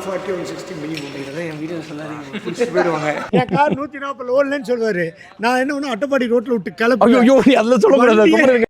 140 160 minimum. இதெல்லாம் என் video சொல்லாதீங்க, பிடிச்சிட்டு போயிடுவாங்க. என் கார் 140 ஓடலன்னு சொல்லுவாரு. நான் என்ன ஒன்று அட்டப்பாடி ரோட்டில் விட்டு கிளம்பி. ஐயோ அதெல்லாம் சொல்லக்கூடாது.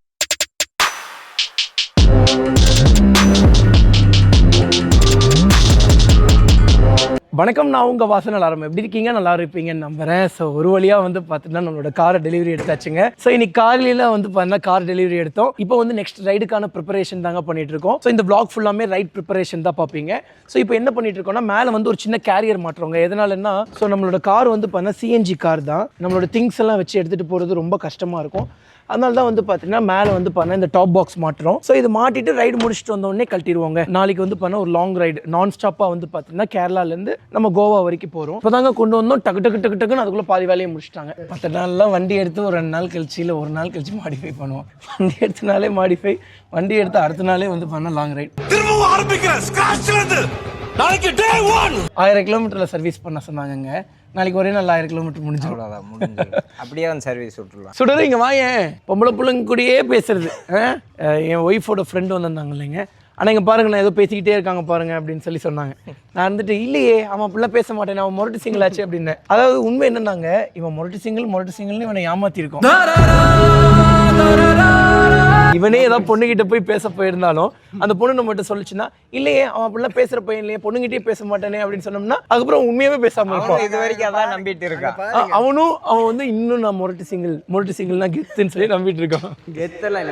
வணக்கம், நான் உங்கள் வாசனை எல்லாரும் எப்படி இருக்கீங்க? நல்லா இருப்பீங்கன்னு நம்புறேன். ஸோ ஒரு வழியாக வந்து பார்த்தீங்கன்னா நம்மளோட காரை டெலிவரி எடுத்தாச்சுங்க. ஸோ இன்னைக்கு காலையில் வந்து பார்த்தீங்கன்னா கார் டெலிவரி எடுத்தோம். இப்போ வந்து நெக்ஸ்ட் ரைடுக்கான ப்ரிப்பரேஷன் தாங்க பண்ணிட்டு இருக்கோம். ஸோ இந்த vlog ஃபுல்லாமே ரைட் ப்ரிப்பரேஷன் தான் பார்ப்பீங்க. ஸோ இப்போ என்ன பண்ணிட்டு இருக்கோம்னா, மேலே வந்து ஒரு சின்ன கேரியர் மாட்டுறோங்க. எதனாலன்னா, ஸோ நம்மளோட கார் வந்து பார்த்தீங்கன்னா சிஎன்ஜி கார் தான். நம்மளோட திங்ஸ் எல்லாம் வச்சு எடுத்துகிட்டு போகிறது ரொம்ப கஷ்டமாக இருக்கும். அதனால தான் வந்து பார்த்தீங்கன்னா மேலே வந்து பார்த்தீங்கன்னா இந்த டாப் பாக்ஸ் மாட்டுறோம். ஸோ இது மாட்டிட்டு ரைடு முடிச்சுட்டு வந்தோடனே கழட்டிடுவோங்க. நாளைக்கு வந்து பார்த்தீங்கன்னா ஒரு லாங் ரைடு நான் ஸ்டாப்பாக வந்து பார்த்தீங்கன்னா கேரளாலேருந்து நம்ம கோவா வரைக்கும் போகிறோம். இப்போ தாங்க கொண்டு வந்தோம், டக்குன்னு அதுக்குள்ளே பாதி வேலையை முடிச்சிட்டாங்க. 10 நாள்லாம் வண்டி எடுத்து ஒரு 2 நாள் கழிச்சு இல்லை ஒரு நாள் கழிச்சு மாடிஃபை பண்ணுவோம். வண்டி எடுத்தனாலே மாடிஃபை, வண்டி எடுத்து அடுத்த நாளே வந்து பண்ண லாங் ரைடு. 1000 கிலோமீட்டரில் சர்வீஸ் பண்ண சொன்னாங்க. நாளைக்கு ஒரே நாள் 1000 கிலோமீட்டர் முடிஞ்சிடும். அப்படியே வந்து சர்வீஸ் விட்டுருலாம். சுடரு இங்கே வாயேன், பொம்பளை பிள்ளைங்க கூடயே பேசுறது. என் ஒய்ஃபோட ஃப்ரெண்டு வந்திருந்தாங்க இல்லைங்க. ஆனால் இங்கே பாருங்க, நான் ஏதோ பேசிக்கிட்டே இருக்காங்க பாருங்க அப்படின்னு சொல்லி சொன்னாங்க. நான் வந்துட்டு இல்லையே அவன் அப்படிலாம் பேச மாட்டேன், அவன் மொரட்டு சிங்கிள் ஆச்சு அப்படின்னு. அதாவது உண்மை என்னன்னாங்க, இவன் மொரட்டு சிங்கிள்னு இவனை ஏமாத்திருக்கோம். இவனே ஏதாவது பொண்ணுகிட்ட போய் பேச போயிருந்தாலும் அந்த பொண்ணு நம்ம கிட்ட சொல்லிச்சுன்னா, இல்லையே அவன் அப்படிலாம் பேசுற பையன் இல்லையே, பொண்ணுகிட்டே பேச மாட்டானே அப்படின்னு சொன்னோம்னா அதுக்கப்புறம் உண்மையாவே பேசாம இருப்பான். இது வரைக்கும் அதான் நம்பிட்டு இருக்கான். அவன் வந்து இன்னும் நான் மொரட்டு சிங்கிள்னா கெத்துன்னு சொல்லி நம்பிட்டு இருக்கான். கெத்தெல்லாம்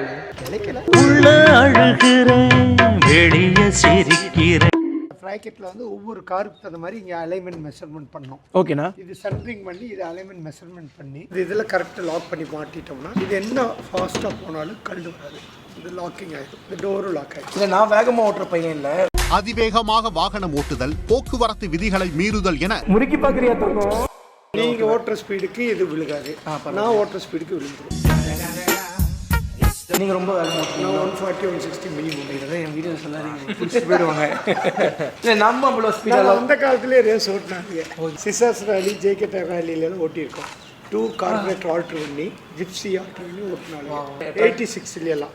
ப்ராக்கெட்டில் வந்து ஒவ்வொரு காருக்கு தகுந்த மாதிரி இங்கே அலைன்மெண்ட் மெஷர்மெண்ட் பண்ணோம். ஓகேண்ணா. இது சென்ட்ரிங் பண்ணி இது அலைன்மெண்ட் மெஷர்மெண்ட் பண்ணி இதில் கரெக்டாக லாக் பண்ணி மாட்டிட்டோம்னா இது என்ன ஃபாஸ்ட்டாக போனாலும் கண்டு வராது. இது லாக்கிங் ஆகிடும், இந்த டோரும் லாக் ஆகிடும். இல்லை நான் வேகமாக ஓட்டுற பையன் இல்லை. அதிவேகமாக வாகனம் ஓட்டுதல், போக்குவரத்து விதிகளை மீறுதல் என முறுக்கி பார்க்குறியா தங்கம்? நீங்கள் ஓட்டுற ஸ்பீடுக்கு இது விழுகாது, நான் ஓட்டுற ஸ்பீடுக்கு விழுந்துடும். நீங்கள் ரொம்ப வேகமாக நான் 140 160 மினிமம். இதெல்லாம் என் வீடியோ சொல்லாதீங்க, பிடிச்சிட்டு போயிடுவாங்க. இல்லை நம்ம அவ்வளோ ஸ்பீடாக அந்த காலத்துலேயே ரேஸ் ஓட்டினாங்க. சிசாஸ் ராலி, ஜேகேட்டர் ராலிலாம் ஓட்டியிருக்கோம். 2 கார்பரேட்டர் ஆல்ட்ரு பண்ணி ஜிப்சி ஆல்ட்ரு பண்ணி ஓட்டினாங்க. 86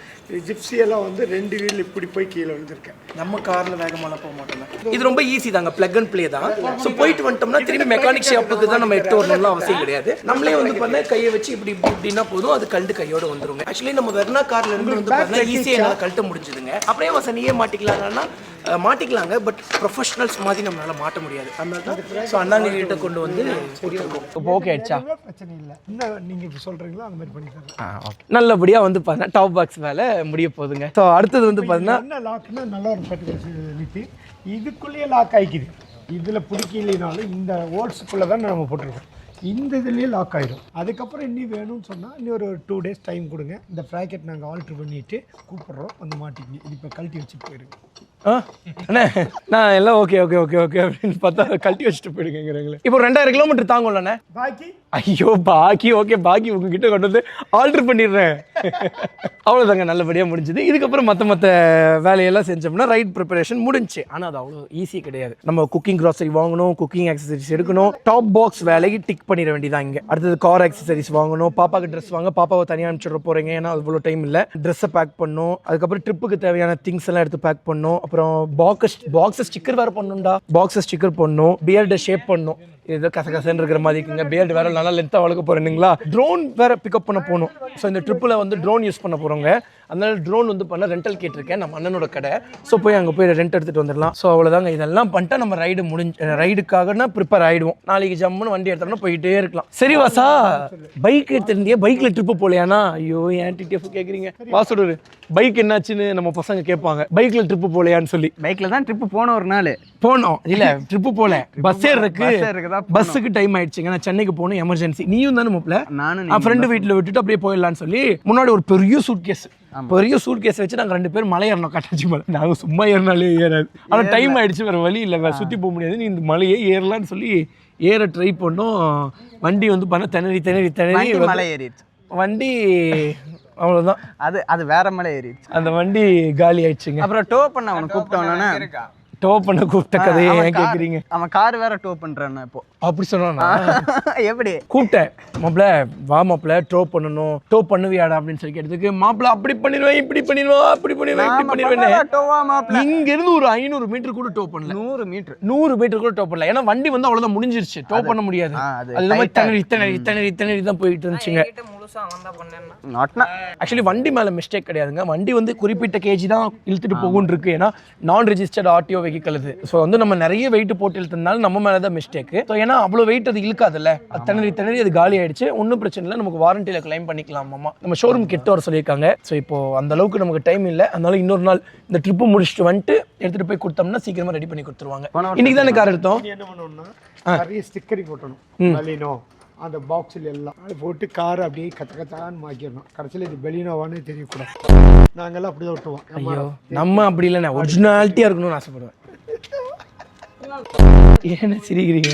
ஜிப்சி எல்லாம் வந்து 2 வீல் இப்படி போய் கீழே விழுந்திருக்கேன். நம்ம காரில் வேகமாக போக மாட்டோம். இது ரொம்ப ஈஸி தாங்க, பிளக் அண்ட் ப்ளே தான். ஸோ போயிட்டு வந்துட்டோம்னா திரும்பி மெக்கானிக் ஷாப்புக்கு தான் நம்ம எடுத்து வரணும்லாம் அவசியம் கிடையாது. நம்மளே வந்து பண்ண கையை வச்சு இப்படி இப்படின்னா போதும், அது கழண்டு கையோடு வந்துருங்க. ஆக்சுவலி நம்ம வெர்னா கார்ல இருந்து வந்து பார்த்தா ஈஸியாக என்னால் கழட்ட முடிஞ்சுதுங்க. அப்படியே வசனியே மாட்டிக்கலாங்கன்னா மாட்டிக்கலாங்க, பட் ப்ரொஃபஷனல்ஸ் மாதிரி நம்மளால மாட்ட முடியாது. அதனால தான் ஸோ அண்ணாங்க கிட்ட கொண்டு வந்து போட்டுருக்கோம். இப்போ ஓகே ஆயிடுச்சா? பிரச்சனை இல்லை. இன்னும் நீங்கள் இப்போ சொல்கிறீங்களோ அந்த மாதிரி பண்ணி தரேன். ஓகே, நல்லபடியாக வந்து பார்த்தீங்கன்னா டாப் பாக்ஸ் வேலை முடிய போகுதுங்க. ஸோ அடுத்தது வந்து பார்த்தீங்கன்னா என்ன லாக்னா நல்லா ஒரு பட்டு இதுக்குள்ளேயே லாக் ஆகிக்குது. இதில் பிடிக்கலைனாலும் இந்த ஓல்ஸுக்குள்ளே தான் நம்ம போட்டிருக்கோம். இந்த இதுலேயே லாக் ஆகிடும். அதுக்கப்புறம் இன்னும் வேணும்னு சொன்னால் இன்னும் ஒரு 2 days டைம் கொடுங்க. இந்த ப்ராக்கெட் நாங்கள் ஆல்ட்ரு பண்ணிவிட்டு கூப்பிட்றோம், வந்து மாட்டிக்கிங்க. இது இப்போ கழட்டி வச்சுட்டு போயிடுங்க. அண்ணே நான் எல்லாம் ஓகே அப்படின்னு பார்த்தா கழட்டி வச்சுட்டு போயிடுங்கிறீங்களே. இப்போ 2000 கிலோமீட்டர் தாங்கும்லண்ணே பாக்கி. ஐயோ பாக்கி ஓகே, பாக்கி உங்ககிட்ட கொண்டு வந்து ஆல்ட்ரு பண்ணிடுறேன். அவ்வளோதாங்க, நல்லபடியாக முடிஞ்சுது. இதுக்கப்புறம் மற்ற வேலையெல்லாம் செஞ்சோம்னா ரைட் ப்ரிப்பரேஷன் முடிஞ்சு. ஆனால் அது அவ்வளோ ஈஸி கிடையாது. நம்ம குக்கிங் க்ராசரி வாங்கணும், குக்கிங் ஆக்சசரிஸ் எடுக்கணும், டாப் பாக்ஸ் வேலைக்கு டிக் பண்ணிட வேண்டியதான். இங்கே அடுத்தது கார் ஆக்சசரிஸ் வாங்கணும், பாப்பாவுக்கு ட்ரெஸ் வாங்க, பாப்பாவை தனியாக அனுப்பிச்சிட போகிறீங்க ஏன்னா அவ்வளோ டைம் இல்லை. ட்ரெஸ்ஸை பேக் பண்ணணும், அதுக்கப்புறம் ட்ரிப்புக்கு தேவையான திங்ஸ் எல்லாம் எடுத்து பேக் பண்ணணும். அப்புறம் பாக்ஸை ஸ்டிக்கர் வேறு பண்ணணும்டா, பாக்ஸை ஸ்டிக்கர் பண்ணணும், பியர்டை ஷேப் பண்ணணும். ஏதோ கசகசன்னு இருக்கிற மாதிரி இருக்குங்க. பியர்டு வேற நல்லா லென்த்தாக வளர்க்க போறீங்களா. ட்ரோன் வேற பிக்கப் பண்ண போகணும். ஸோ இந்த ட்ரிப்பில் வந்து ட்ரோன் யூஸ் பண்ண போகிறோங்க. அதனால ட்ரோன் வந்து பண்ண ரெண்டல் கேட்டிருக்கேன், நம்ம அண்ணனோட கடை. ஸோ போய் அங்கே போய் ரெண்ட் எடுத்துகிட்டு வந்துடலாம். ஸோ அவ்வளோதாங்க, இதெல்லாம் பண்ணிட்டா நம்ம ரைடுக்காகனா ப்ரிப்பேர் ஆகிடுவோம். நாளைக்கு ஜம்முன்னு வண்டி எடுத்தோம்னா போயிட்டே இருக்கலாம். சரி வாசா, பைக் எடுத்துருந்தியே, பைக்கில் ட்ரிப்பு போகலையானா? ஐயோ ஏன் டிடிஎஃப் கேட்குறீங்க? வாசோடு பைக் என்னாச்சுன்னு நம்ம பசங்க கேட்பாங்க. பைக்கில் ட்ரிப்பு போகலையான்னு சொல்லி. பைக்கில் தான் ட்ரிப்பு போனோம், ஒரு நாள் போனோம். இல்லை ட்ரிப்பு போகல, பஸ் ஏறதுக்கு பஸ்ஸுக்கு டைம் ஆயிடுச்சுங்க. நான் சென்னைக்கு போகணும், எமர்ஜென்சி. நீயும் தானே மாப்பிள்ள? நானும் ஃப்ரெண்டு வீட்டில் விட்டுட்டு அப்படியே போயிடலான்னு சொல்லி முன்னாடி ஒரு பெரிய சூட் கேஸ் வச்சு நாங்கள் 2 பேரும் மலை ஏறணும். கட்டாச்சி மலை. நாங்கள் சும்மா ஏறினாலே ஏறாது. ஆனால் டைம் ஆயிடுச்சு, வேறு வழி இல்லை, வேறு சுற்றி போக முடியாது. நீ இந்த மலையே ஏறலான்னு சொல்லி ஏற ட்ரை பண்ணோம். வண்டி வந்து பண்ண திணறி மலை ஏறிடுச்சு வண்டி. அவ்வளோதான், அது வேற மலை ஏறிடுச்சு. அந்த வண்டி காலி ஆயிடுச்சுங்க. அப்புறம் டோ பண்ண அவனை கூப்பிட்டோன்னா டோ பண்ண கூப்பிட்ட கதையை ஏன் கேட்குறீங்க? அவன் கார் வேற டோ பண்றான் இப்போ. அப்படி சொன்னா எப்படி கூப்பிட்டேன், மாப்பிள்ள வா மாப்பிள்ள டோ பண்ணணும், டோ பண்ணுவியாடா அப்படின்னு சொல்லி கேட்டதுக்கு, மாப்பிள்ள அப்படி பண்ணிடுவேன், இப்படி பண்ணிடுவேன், அப்படி பண்ணிடுவேன், இப்படி பண்ணிடுவேன். டோவா மாப்ள இங்க இருந்து ஒரு 500 மீட்டர் கூட டோ பண்ணல. 100 மீட்டர் 100 மீட்டர் கூட டோ பண்ணல. ஏன்னா வண்டி வந்து அவ்வளவுதான் முடிஞ்சிருச்சு, டோ பண்ண முடியாது. அது இல்லாம இத்தனை தான் போயிட்டு இருந்துச்சுங்க. ஆக்சுவலி வண்டி மேல மிஸ்டேக் கிடையாதுங்க. வண்டி வந்து குறிப்பிட்ட கேஜி தான் இழுத்துட்டு போகும் இருக்கு. ஏன்னா நான் ரெஜிஸ்டர்ட் ஆர்டிஓ வெஹிக்கல் இது. ஸோ வந்து நம்ம நிறைய வெயிட் போட்டு இழுத்ததுனால நம்ம மேலே தான் மிஸ்டேக். ஸோ ஏன்னா அவ்வளோ வெயிட் அது இழுக்காதுல்ல, அது திணறி அது காலி ஆயிடுச்சு. ஒன்றும் பிரச்சனை இல்லை, நமக்கு வாரண்டியில் கிளைம் பண்ணிக்கலாமா. நம்ம ஷோரூம் கிட்ட வர சொல்லியிருக்காங்க. ஸோ இப்போ அந்த அளவுக்கு நமக்கு டைம் இல்லை. அதனால இன்னொரு நாள் இந்த ட்ரிப்பு முடிச்சுட்டு வந்துட்டு எடுத்துட்டு போய் கொடுத்தோம்னா சீக்கிரமா ரெடி பண்ணி கொடுத்துருவாங்க. இன்னைக்கு தானே கார் எடுத்தோம். என்ன பண்ணணும்னா நிறைய ஸ்டிக்கரிங் போட்டணும். பலினோ அந்த பாக்ஸில் எல்லாம் அது போட்டு கார் அப்படியே கத்தான்னு மாக்கிடணும். கடைசியில் இது பெலினோவானே தெரியக்கூடாது. நாங்கெல்லாம் அப்படி தான் விட்டுவோம். ஐயோ நம்ம அப்படி இல்லைண்ணே, ஒரிஜினாலிட்டியாக இருக்கணும்னு ஆசைப்படுவேன். ஏன்னா சிரிக்கிறீங்க?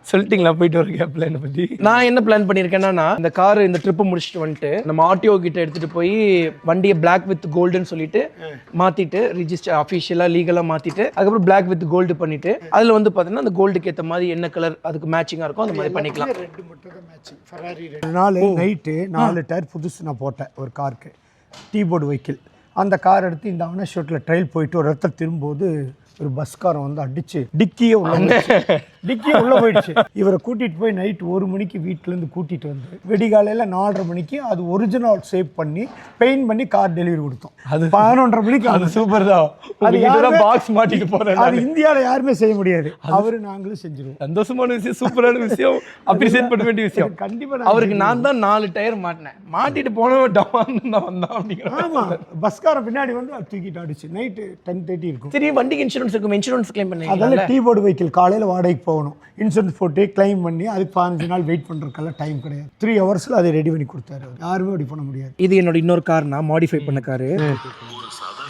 சொல்லிட்டீங்களா போயிட்டு வர கேப்ல என்ன பத்தி? நான் என்ன பிளான் பண்ணியிருக்கேன்னா, இந்த கார் இந்த ட்ரிப்பு முடிச்சுட்டு வந்துட்டு நம்ம ஆர்டிஓ கிட்ட எடுத்துட்டு போய் வண்டியை பிளாக் வித் கோல்டுன்னு சொல்லிட்டு மாத்திட்டு ரிஜிஸ்டர் அஃபிஷியலா லீகலா மாத்திட்டு அதுக்கப்புறம் பிளாக் வித் கோல்டு பண்ணிட்டு அதுல வந்து பாத்தீங்கன்னா அந்த கோல்டுக்கு ஏற்ற மாதிரி என்ன கலர் அதுக்கு மேட்சிங்கா இருக்கும் அந்த மாதிரி பண்ணிக்கலாம். ரெட் மட்டும் தான் மேட்சிங். Ferrari red. நாலு நைட்டு 4 டயர் புதுசு நான் போட்டேன் ஒரு காருக்கு, டீ போர்டு வெஹிக்கிள். அந்த கார் எடுத்து இந்த அவன ஷூட்டில் ட்ரையல் போயிட்டு ஒரு இடத்துல திரும்பும்போது ஒரு பஸ்காரன் வந்து அடிச்சு டிக்கியே உள்ள போயிடுச்சு. இவரை கூட்டிட்டு போய் நைட் 1 மணிக்கு வீட்டிலேருந்து கூட்டிட்டு வந்து வெடிகாலையில் 4:30 மணிக்கு அது ஒரிஜினல் சேவ் பண்ணி பெயிண்ட் பண்ணி கார் டெலிவரி கொடுத்தோம். அது 11:30 மணிக்கு. அது சூப்பர் தான். அது பாக்ஸ் மாட்டிட்டு போறேன். அது இந்தியாவில் யாருமே செய்ய முடியாது. அவரு நாங்களும் செஞ்சிருவோம். சந்தோஷமான விஷயம், சூப்பரான விஷயம், அப்ரிசியேட் பண்ண வேண்டிய விஷயம். கண்டிப்பா அவருக்கு நான் தான் 4 டயர் மாட்டினேன். மாட்டிட்டு போனவன் வந்தான் அப்படிங்கிற. ஆமா, பஸ்காரன் பின்னாடி வந்து தூக்கிட்டு அடிச்சு. நைட்டு 10:30 இருக்கும். சரி, வண்டிக்கு இன்சூரன்ஸ் இருக்கும், இன்சூரன்ஸ் கிளைம் பண்ணி அதனால டீ போர்டு வெஹிக்கிள் காலையில் வாடகைக்கு போகணும், இன்சூரன்ஸ் போட்டு கிளைம் பண்ணி அதுக்கு 15 நாள் வெயிட் பண்ணுறதுக்கெல்லாம் டைம் கிடையாது. 3 ஹவர்ஸில் அதை ரெடி பண்ணி கொடுத்தாரு. யாருமே ரெடி பண்ண முடியாது. இது என்னோட இன்னொரு கார், நான் மாடிஃபை பண்ண காரு.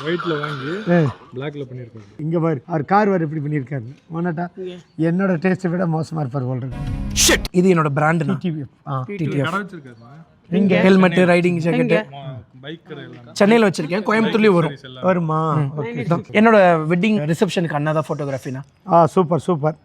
ஒயிட்ல வாங்கி பிளாக்ல பண்ணிருக்காரு. இங்க பாரு அவர் கார் வேறு எப்படி பண்ணியிருக்காரு. மானாட்டா என்னோட டேஸ்ட்டை விட மோசமாக இருப்பார் போல்றது. ஷிட், இது என்னோட பிராண்ட். டிடிஎஃப். கடை வச்சிருக்காரு. இங்க ஹெல்மெட், ரைடிங் ஜாக்கெட் பைக் எல்லாம் சென்னையில வச்சிருக்கேன், கோயம்புத்தூர்லயும் வருமா? என்னோட வெட்டிங் ரிசப்ஷனுக்கு அண்ணா தான் போட்டோகிராஃபினா. Super super.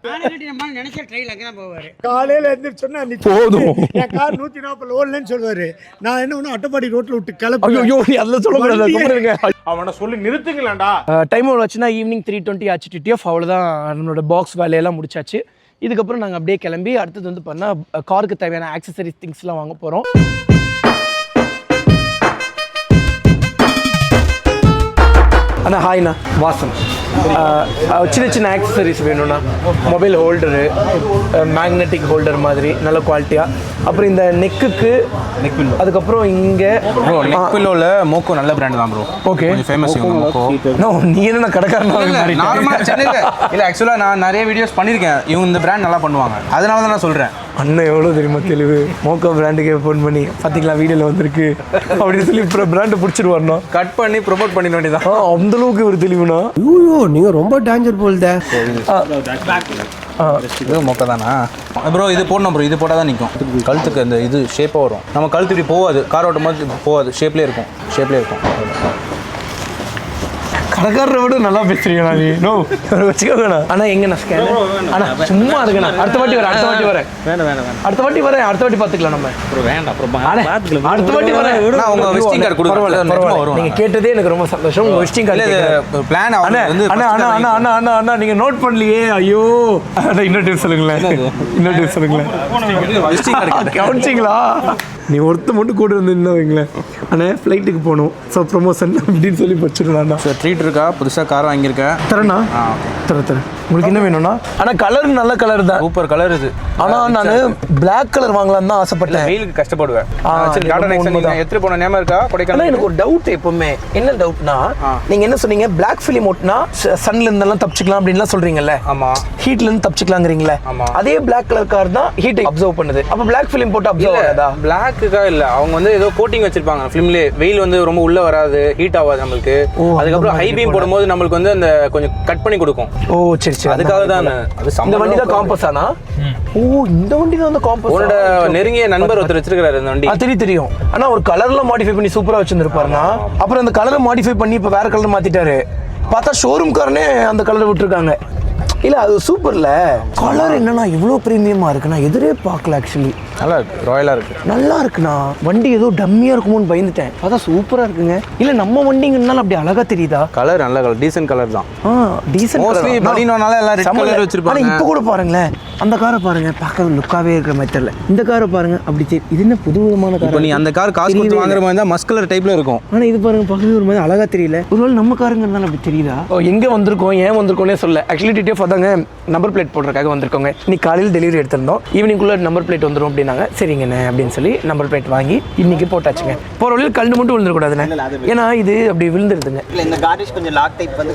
போவாரு காலையில் எழுந்திரிச்சோன்னா போதும், என் கார் 140 ஓடலன்னு சொல்லுவாரு. நான் என்ன ஒன்று அட்டப்பாடி ரோட்டில் விட்டு கிளப்பி. ஐயோ அதெல்லாம் சொல்லக்கூடாது. அவனை சொல்லி நிறுத்துங்களேன்டா. டைம் எவ்வளோ ஆச்சுன்னா ஈவினிங் 3:20 ஆச்சு. டிடிஎஃப் அவ்வளோதான், நம்மளோட பாக்ஸ் வேலையெல்லாம் முடிச்சாச்சு. இதுக்கப்புறம் நாங்கள் அப்படியே கிளம்பி அடுத்தது வந்து பண்ணால் காருக்கு தேவையான ஆக்சசரிஸ் திங்ஸ்லாம் வாங்க போகிறோம். அண்ணா ஹாய்ண்ணா, வாசன். சின்ன சின்ன ஆக்சசரிஸ் வேணும்ண்ணா. மொபைல் ஹோல்டரு, மேக்னெட்டிக் ஹோல்டர் மாதிரி நல்ல குவாலிட்டியாக. அப்புறம் இந்த நெக்குக்கு நெக் பில்லோ, அதுக்கப்புறம் இங்கே நெக் பில்லோவில் மோக்கோ நல்ல பிராண்ட் தான் ப்ரோ. ஓகே, கொஞ்சம் ஃபேமஸ் மோக்கோ. நீ என்ன கடைக்காரனா? நார்மலாக சென்னையில் இல்லை, ஆக்சுவலாக நான் நிறைய வீடியோஸ் பண்ணியிருக்கேன். இவங்க இந்த பிராண்ட் நல்லா பண்ணுவாங்க, அதனால தான் நான் சொல்கிறேன். அண்ணன் எவ்வளோ தெரியுமா தெளிவு. மோக்கோ பிராண்டுக்கே ஃபோன் பண்ணி பார்த்தீங்களா வீடியோவில் வந்திருக்கு அப்படின்னு சொல்லி இப்போ பிராண்டை பிடிச்சிட்டு வரணும், கட் பண்ணி ப்ரொமோட் பண்ணிட வேண்டியதான். அந்த அளவுக்கு ஒரு தெளிவுனா. ஐயோ நீங்க ரொம்ப டேஞ்சர் போல்தே. இது மொக்க தானா ப்ரோ? இது போடணும் ப்ரோ, இது போட்டால் தான் நிற்கும். கழுத்துக்கு அந்த இது ஷேப்பாக வரும். நம்ம கழுத்து இப்படி போகாது, கார் ஓட்டும் போது போகாது, ஷேப்லேயே இருக்கும். கடைக்காரரை விட நல்லா பேசுறீங்களா நீ? நோ வச்சுக்கோங்கண்ணா. அண்ணா எங்கண்ணா ஸ்கேன்? அண்ணா சும்மா இருக்குண்ணா, அடுத்த வாட்டி வரேன். அடுத்த வாட்டி பார்த்துக்கலாம் நம்ம. அடுத்த வாட்டி வரேன். உங்க விசிட்டிங் கார்டு கொடுங்க. நீங்க கேட்டதே எனக்கு ரொம்ப சந்தோஷம். உங்க விசிட்டிங் கார்டு பிளான் வந்து அண்ணா நீங்க நோட் பண்ணலையே. ஐயோ இன்னொரு டைம் சொல்லுங்களேன். விசிட்டிங் கார்டு கவனிச்சிங்களா? நீ ஒருத்த மட்டும் கூட இருந்து வைங்களேன். அண்ணா ஃப்ளைட்டுக்கு போகணும், ஸோ ப்ரொமோஷன் அப்படின்னு சொல்லி வச்சுருந்தாண்ணா. ட்ரீட் இருக்கா? புதுசாக கார் வாங்கியிருக்கேன். தரேண்ணா, தரேன். உங்களுக்கு என்ன வேணும்னா? ஆனால் கலர் நல்ல கலர் தான், சூப்பர் கலர் இது. ஆனால் நான் பிளாக் கலர் வாங்கலான்னு தான் ஆசைப்பட்டேன். வெயிலுக்கு கஷ்டப்படுவேன். எடுத்துட்டு போன நேரம் இருக்கா கொடைக்கானல்? எனக்கு ஒரு டவுட் எப்பவுமே. என்ன டவுட்னா, நீங்க என்ன சொன்னீங்க, பிளாக் ஃபிலிம் ஓட்டினா சன்ல இருந்தெல்லாம் தப்பிச்சுக்கலாம் அப்படின்லாம் சொல்றீங்கல்ல? ஆமா. ஹீட்ல இருந்து தப்பிச்சுக்கலாங்கிறீங்களே. அதே பிளாக் கலர் கார் தான் ஹீட்டை அப்சர்வ் பண்ணுது. அப்போ பிளாக் ஃபிலிம் போட்டு அப்சர்வ் ஆகாதா? பிளாக்குக்கா இல்ல, அவங்க வந்து ஏதோ கோட்டிங் வச்சிருப்பாங்க ஃபிலிம்லயே. வெயில் வந்து ரொம்ப உள்ள வராது, ஹீட் ஆகாது நம்மளுக்கு. அதுக்கப்புறம் ஹை பீம் போடும்போது நம்மளுக்கு வந்து அந்த கொஞ்சம் கட் பண்ணி கொடுக்கும். ஓ சரி சரி, அதுக்காக தான். இந்த வண்டி தான் காம்பஸானா? ஓ இந்த வண்டி தான் அந்த காம்பஸ். உன்னோட நெருங்கிய நண்பர் ஒருத்தர் வச்சிருக்காரு இந்த வண்டி. தெரியும். ஆனா ஒரு கலர்ல மாடிஃபை பண்ணி சூப்பரா வச்சிருந்திருப்பாருன்னா, அப்புறம் அந்த கலரை மாடிஃபை பண்ணி இப்ப வேற கலர் மாத்திட்டாரு. பார்த்தா ஷோரூம்காரனே அந்த கலர் விட்டுருக்காங்க. இல்லை அது சூப்பர்ல. கலர் என்னன்னா இவ்வளோ ப்ரீமியமாக இருக்குண்ணா, எதிரே பார்க்கல ஆக்சுவலி. நல்லா இருக்கு, ராயலாக இருக்கு. நல்லா இருக்குண்ணா. வண்டி ஏதோ டம்மியாக இருக்குமோன்னு பயந்துட்டேன். அதான் சூப்பராக இருக்குங்க. இல்லை நம்ம வண்டிங்கனால அப்படி அழகாக தெரியுதா? கலர் நல்ல கலர், டீசென்ட் கலர் தான். டீசென்ட். மோஸ்ட்லி பலினோனால எல்லாம் ரெட் கலர் வச்சிருப்பாங்க. ஆனால் இப்போ கூட பாருங்களேன், அந்த காரை பாருங்க, பார்க்க லுக்காவே இருக்கிற மாதிரி தெரியல. இந்த காரை பாருங்க, அப்படி இது என்ன புது விதமான கார். இப்போ நீ அந்த கார் காசு கொடுத்து வாங்குற மாதிரி தான் மஸ்குலர் டைப்ல இருக்கும். ஆனால் இது பாருங்க, பார்க்கவே ஒரு மாதிரி அழகாக தெரியல. ஒருவேளை நம்ம காருங்கிறதுனால அப்படி தெரியுதா? எங்கே வந்திருக்கோம், ஏன் வந்திருக்கோன்னே சொல்ல. ஆக்சுவலி டிடிஎஃப் அதாங்க நம்பர் பிளேட் போடுறதுக்காக வந்திருக்கோங்க. இன்னைக்கு காலையில் டெலிவரி எடுத்திருந்தோம். ஈவினிங்குள்ளே நம்பர் பிளேட் வந்துடும் அப்படின்னாங்க. சரிங்கண்ணே அப்படின்னு சொல்லி நம்பர் பிளேட் வாங்கி இன்னைக்கு போட்டாச்சுங்க. போகிற வழியில் கண்டு மட்டும் விழுந்துடக்கூடாதுண்ணே, ஏன்னா இது அப்படி விழுந்துருதுங்க. இல்லை இந்த கார்னிஷ் கொஞ்சம் லாக் டைப் வந்து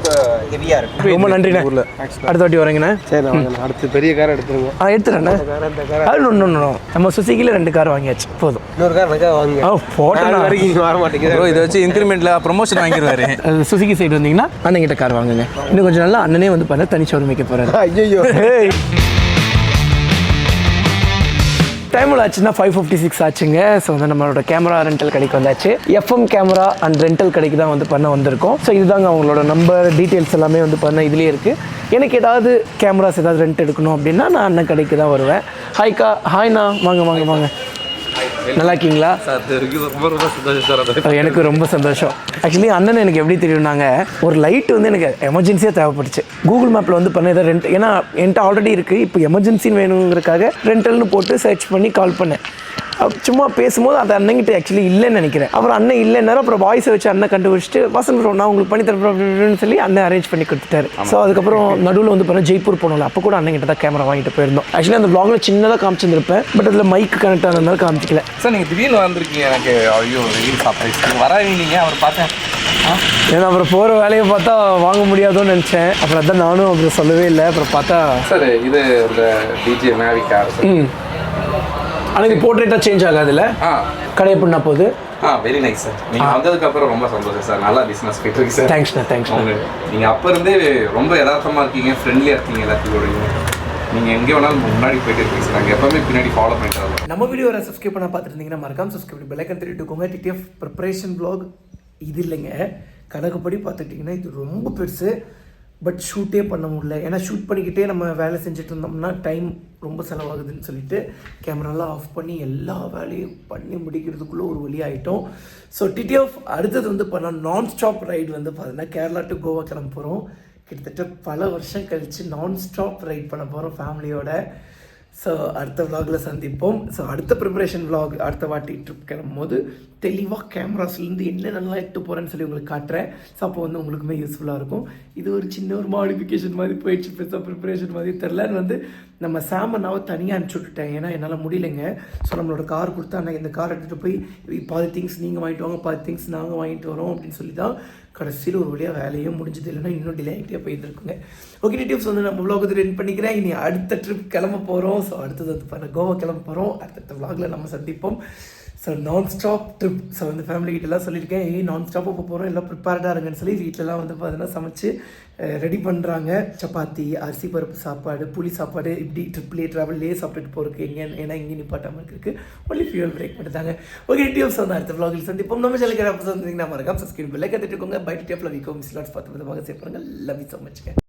ஹெவியாக இருக்கு. ரொம்ப நன்றிண்ணே. அடுத்த வாட்டி வரேங்கண்ணே. சரி, அடுத்து பெரிய கார் எடுத்துருவோம். எடுத்துறேண்ணே. நம்ம சுசுக்கியில் 2 கார் வாங்கியாச்சு, போதும். இன்னொரு கார் எனக்காக வாங்க. போட்டோ வரைக்கும் வர மாட்டேங்குது. இதை வச்சு இன்க்ரிமெண்ட்ல ப்ரொமோஷன் வாங்கிடுவாரு. சுசுகி சைடு வந்தீங்கன்னா அண்ணங்கிட்ட கார் வாங்குங்க. இன்னும் கொஞ்சம் நாள் அண்ணனே வந்து பண்ண தனி ஷோரூம் வைக்க போறாரு. ஐயோ, டைம் ஆச்சுன்னா 5:56 ஆச்சுங்க. ஸோ வந்து நம்மளோட கேமரா ரெண்டல் கடைக்கு வந்தாச்சு. எஃப்எம் கேமரா அண்ட் ரெண்டல் கடைக்கு தான் வந்து பண்ண வந்திருக்கோம். ஸோ இதுதாங்க அவங்களோட நம்பர் டீட்டெயில்ஸ் எல்லாமே வந்து பண்ண இதுலேயே இருக்குது. எனக்கு ஏதாவது கேமராஸ் ஏதாவது ரெண்ட் எடுக்கணும் அப்படின்னா நான் அண்ணன் கடைக்கு தான் வருவேன். ஹாய்க்கா. ஹாய்ண்ணா, வாங்க வாங்க வாங்க. நல்லா இருக்கீங்களா? எனக்கு ரொம்ப சந்தோஷம். ஆக்சுவலி அண்ணன் எனக்கு எப்படி தெரியும்னாங்க, ஒரு லைட் வந்து எனக்கு எமர்ஜென்சியாக தேவைப்பட்டுச்சு. கூகுள் மேப்பில் வந்து பண்ண ஏதாவது ரெண்ட், ஏன்னா என்கிட்ட ஆல்ரெடி இருக்குது, இப்போ எமர்ஜென்சின்னு வேணுங்கிறதுக்காக ரெண்டல்னு போட்டு சர்ச் பண்ணி கால் பண்ணேன். சும்மா பேசும்போது அந்த அண்ணங்கிட்ட ஆக்சுவலி இல்லைன்னு நினைக்கிறேன். அப்புறம் அண்ணன் இல்லைன்னாரு. அப்புறம் வாய்ஸை வச்சு அண்ணன் கண்டுபிடிச்சிட்டு வசந்த் ப்ரோ நான் உங்களுக்கு பண்ணி தரேன் அப்படின்னு சொல்லி அண்ணன் அரேஞ்ச் பண்ணி கொடுத்துட்டாரு. ஸோ அதுக்கப்புறம் நடுவில் வந்து பண்ண ஜெய்ப்பூர் போனோம்ல, அப்போ கூட அண்ணங்கிட்ட தான் கேமரா வாங்கிட்டு போயிருந்தோம். ஆக்சுவலி அந்த வ்ளாகில் சின்னதாக காமிச்சிருந்திருப்பேன், பட் அதில் மைக் கனெக்ட் ஆனதுனால காமிச்சிக்கல. சார் நீங்கள் திடீர்னு வந்திருக்கீங்க, எனக்கு ஐயோ வெயில் சர்ப்ரைஸ். வராதீங்க அவர் பார்த்தேன். ஏன்னா அப்புறம் போகிற வேலையை பார்த்தா வாங்க முடியாதோன்னு நினச்சேன். அப்புறம் அதான் நானும் அப்புறம் சொல்லவே இல்லை. அப்புறம் பார்த்தா சார் இது இந்த டிஜே மேவிக் கார். ஆனால் இது போர்ட்ரேட்டாக சேஞ்ச் ஆகாதுல்ல, கடையை பண்ணா போகுது. Very nice sir. நீங்கள் வந்ததுக்கப்புறம் ரொம்ப சந்தோஷம் சார். நல்லா பிஸ்னஸ் போயிட்டு இருக்கு சார். தேங்க்ஸ்ண்ணா. தேங்க்ஸ்ண்ணா. நீங்கள் அப்போ இருந்தே ரொம்ப யதார்த்தமாக இருக்கீங்க, ஃப்ரெண்ட்லியாக இருக்கீங்க எல்லாத்துக்கூடையும். நீங்கள் எங்கே வேணாலும் முன்னாடி போயிட்டு இருக்கீங்க சார். நாங்கள் எப்போவுமே பின்னாடி ஃபாலோ பண்ணிட்டு வரோம். நம்ம வீடியோ வர சப்ஸ்கிரைப் பண்ண பார்த்துருந்தீங்கன்னா மறக்காம சப்ஸ்கிரைப் பெல்லைக்கன் திருட்டுக்கோங்க. டிடிஎஃப் ப்ரிப்பரேஷன் வ்ளாக் இது இல்லைங்க, கணக்குப்படி பார்த்துட்டிங்கன்னா இது ரொம்ப பெருசு. பட் ஷூட்டே பண்ண முடியல, ஏன்னா ஷூட் பண்ணிக்கிட்டே நம்ம வேலை செஞ்சுட்டு இருந்தோம்னா டைம் ரொம்ப செலவாகுதுன்னு சொல்லிட்டு கேமராலாம் ஆஃப் பண்ணி எல்லா வேலையும் பண்ணி முடிக்கிறதுக்குள்ளே ஒரு வழி ஆகிட்டோம். ஸோ டிடிஎஃப் அடுத்தது வந்து பண்ண நான் ஸ்டாப் ரைடு வந்து பார்த்தீங்கன்னா கேரளா டு கோவா கிளம்ப போகிறோம். கிட்டத்தட்ட பல வருஷம் கழித்து நான் ஸ்டாப் ரைட் பண்ண போகிறோம் ஃபேமிலியோட. ஸோ அடுத்த விலாகில் சந்திப்போம். ஸோ அடுத்த ப்ரிப்பரேஷன் விலாக் அடுத்த வாட்டி ட்ரிப் கிளம்பும்போது தெளிவாக கேமராஸ்லேருந்து என்ன நல்லா எடுத்து போகிறேன்னு சொல்லி உங்களுக்கு காட்டுறேன். ஸோ அப்போ வந்து உங்களுக்குமே யூஸ்ஃபுல்லாக இருக்கும். இது ஒரு சின்ன ஒரு மாடிஃபிகேஷன் மாதிரி போயிடுச்சு, பெருசாக ப்ரிப்பரேஷன் மாதிரி தெரிலன்னு வந்து நம்ம சாமனாவை தனியாக அனுப்பிச்சி விட்டுட்டேன், ஏன்னா என்னால் முடியலைங்க. ஸோ நம்மளோட கார் கொடுத்தா அன்றைக்கி இந்த கார் எடுத்துகிட்டு போய் பாதி திங்ஸ் நீங்கள் வாங்கிட்டு வாங்க, பாதி திங்ஸ் நாங்கள் வாங்கிட்டு வரோம் அப்படின்னு சொல்லி தான் கடைசியில் ஒரு வழியாக வேலையும் முடிஞ்சது, இல்லைன்னா இன்னும் டிலே ஆகிட்டே போயிருக்குங்க. ஓகே டிப்ஸ் வந்து நம்ம விலாக் வந்து ரெடி பண்ணிக்கிறேன். இனி அடுத்த ட்ரிப் கிளம்ப போகிறோம். ஸோ அடுத்தது வந்து பண்ண கோவா கிளம்ப போகிறோம். அடுத்த விலாகில் நம்ம சந்திப்போம். ஸோ நான் ஸ்டாப் ட்ரிப். ஸோ வந்து ஃபேமிலி கிட்டலாம் சொல்லியிருக்கேன், நான் ஸ்டாப்பாக போக போகிறோம், எல்லாம் ப்ரிப்பேர்டாக இருங்கன்னு சொல்லி வீட்டிலலாம் வந்து பார்த்தீங்கன்னா சமைச்சு ரெடி பண்ணுறாங்க. சப்பாத்தி, அரிசி பருப்பு சாப்பாடு, புளி சாப்பாடு, இப்படி ட்ரிப்லேயே ட்ராவல்லே சாப்பிட்டுட்டு போகிறதுக்கு எங்கே, ஏன்னா இங்கே நிப்பாட்டாமல் இருக்குது, ஒன்லி ஃபியூல் பிரேக் பண்ணிட்டாங்க. ஓகே டிப்ஸ் வந்து அடுத்த விலாகில் சந்திப்போம். நம்ம சேனலுக்கு அப்போ வந்தீங்கன்னா மறக்காம சப்ஸ்கிரைப் பெல்லை கற்றுட்டுக்கோங்க. பை டிடிஎஃப்ல வீக்கோ மிஸ் லாட்ஸ் பார்த்து விதமாக சேர்ப்பாங்க. Love you so மச்ங்க.